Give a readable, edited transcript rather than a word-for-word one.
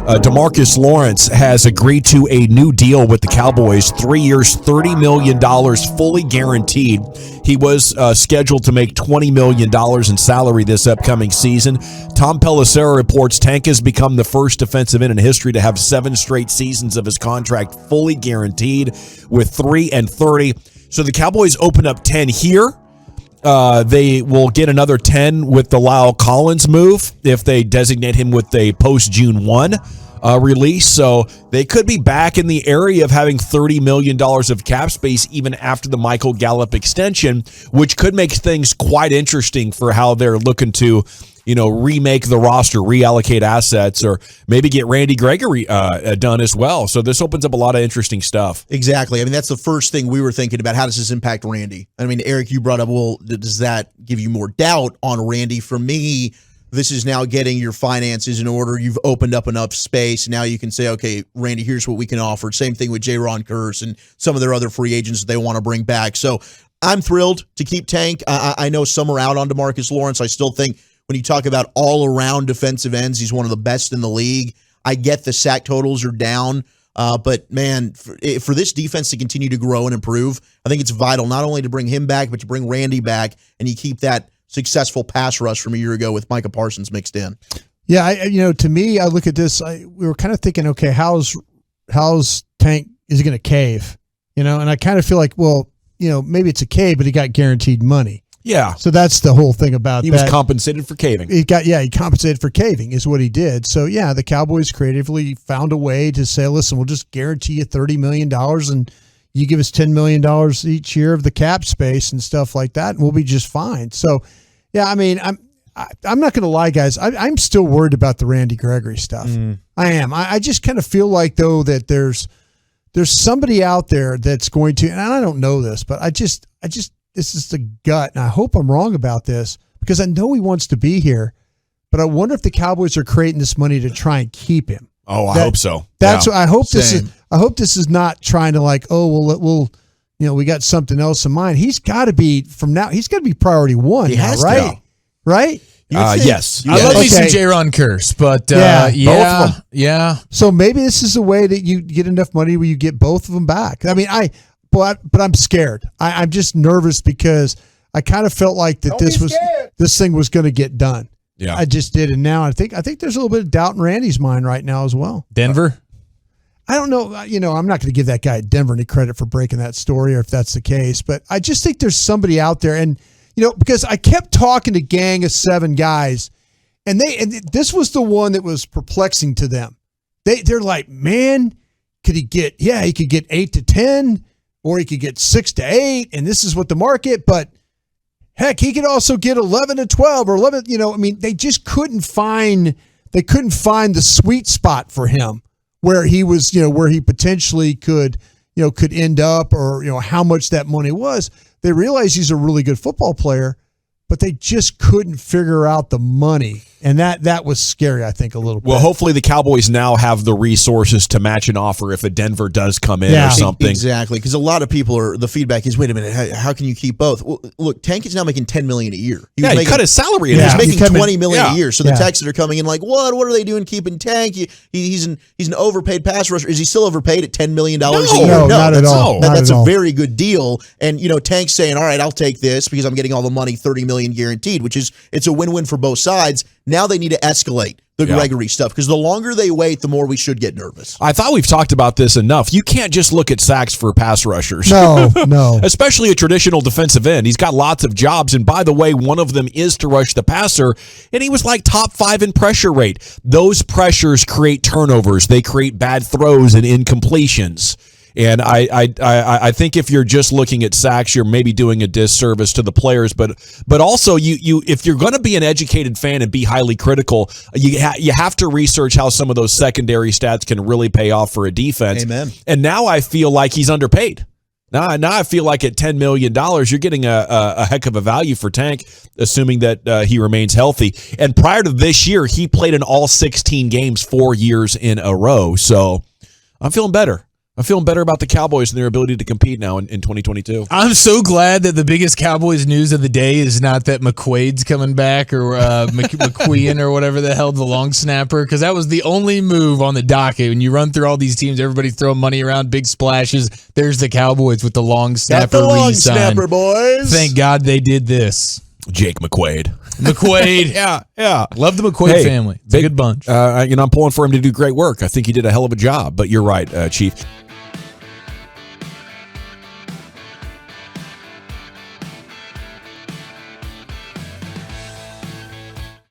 DeMarcus Lawrence has agreed to a new deal with the Cowboys, 3 years, $30 million, fully guaranteed. He was scheduled to make $20 million in salary this upcoming season. Tom Pelissero reports Tank has become the first defensive end in history to have 7 straight seasons of his contract fully guaranteed with 3 and 30. So the Cowboys open up 10 here. They will get another 10 with the Lyle Collins move if they designate him with a post-June 1 release. So they could be back in the area of having $30 million of cap space even after the Michael Gallup extension, which could make things quite interesting for how they're looking to, remake the roster, reallocate assets, or maybe get Randy Gregory done as well. So this opens up a lot of interesting stuff. Exactly. I mean, that's the first thing we were thinking about. How does this impact Randy? I mean, Eric, you brought up, well, does that give you more doubt on Randy? For me, this is now getting your finances in order. You've opened up enough space. Now you can say, okay, Randy, here's what we can offer. Same thing with Jayron Kearse and some of their other free agents that they want to bring back. So I'm thrilled to keep Tank. I know some are out on DeMarcus Lawrence. I still think when you talk about all-around defensive ends, he's one of the best in the league. I get the sack totals are down, but, man, for this defense to continue to grow and improve, I think it's vital not only to bring him back, but to bring Randy back, and you keep that successful pass rush from a year ago with Micah Parsons mixed in. Yeah, to me, I look at this, we were kind of thinking, okay, how's Tank, is he going to cave? And I kind of feel like, well, maybe it's a cave, but he got guaranteed money. Yeah. So that's the whole thing about that. He was compensated for caving. He compensated for caving is what he did. So, yeah, the Cowboys creatively found a way to say, listen, we'll just guarantee you $30 million and you give us $10 million each year of the cap space and stuff like that, and we'll be just fine. So, yeah, I mean, I'm not going to lie, guys. I'm still worried about the Randy Gregory stuff. I am. I just kind of feel like, though, that there's somebody out there that's going to, and I don't know this, but I just this is the gut, and I hope I'm wrong about this because I know he wants to be here, but I wonder if the Cowboys are creating this money to try and keep him. Oh, I hope so. That's what I hope. I hope this is not trying to we'll we got something else in mind. He's got to be he's got to be priority one. He has right? To. Right? Yes. I love me some Jayron Kearse, but both of them. Yeah. So maybe this is a way that you get enough money where you get both of them back. I mean, but I'm scared. I'm just nervous because I kind of felt like that this thing was going to get done. Yeah, I just did, and now I think there's a little bit of doubt in Randy's mind right now as well. Denver. I don't know. I'm not going to give that guy at Denver any credit for breaking that story, or if that's the case. But I just think there's somebody out there, and because I kept talking to Gang of 7 guys, and this was the one that was perplexing to them. They're like, man, could he get? Yeah, he could get 8 to 10. Or he could get 6 to 8, and this is what the market, but heck, he could also get 11 to 12 or 11, they just couldn't find the sweet spot for him where he was, where he potentially could end up, or, how much that money was. They realized he's a really good football player, but they just couldn't figure out the money. And that was scary, I think, a little bit. Well, hopefully the Cowboys now have the resources to match an offer if a Denver does come in or something. Exactly, because a lot of people the feedback is, wait a minute, how can you keep both? Well, look, Tank is now making $10 million a year. He cut his salary. He was making $20 million a year. So the texts that are coming in like, what are they doing keeping Tank? He's an overpaid pass rusher. Is he still overpaid at $10 million a year? No, not at all. That's a very good deal. And, Tank's saying, all right, I'll take this because I'm getting all the money, $30 million guaranteed, which is, it's a win-win for both sides. Now they need to escalate the Gregory stuff because the longer they wait, the more we should get nervous. I thought we've talked about this enough. You can't just look at sacks for pass rushers. No. Especially a traditional defensive end. He's got lots of jobs, and by the way, one of them is to rush the passer, and he was like top 5 in pressure rate. Those pressures create turnovers. They create bad throws and incompletions. And I think if you're just looking at sacks, you're maybe doing a disservice to the players. But also, you if you're going to be an educated fan and be highly critical, you have to research how some of those secondary stats can really pay off for a defense. Amen. And now I feel like he's underpaid. Now I feel like at $10 million, you're getting a heck of a value for Tank, assuming that he remains healthy. And prior to this year, he played in all 16 games 4 years in a row. So I'm feeling better. I'm feeling better about the Cowboys and their ability to compete now in 2022. I'm so glad that the biggest Cowboys news of the day is not that McQuaid's coming back or McQueen or whatever the hell, the long snapper, because that was the only move on the docket. When you run through all these teams, everybody's throwing money around, big splashes. There's the Cowboys with the long snapper. Got the long re-sign. snapper, boys. Thank God they did this. Jake McQuaid. Yeah. Love the McQuaid family. It's a good bunch. I'm pulling for him to do great work. I think he did a hell of a job, but you're right, Chief.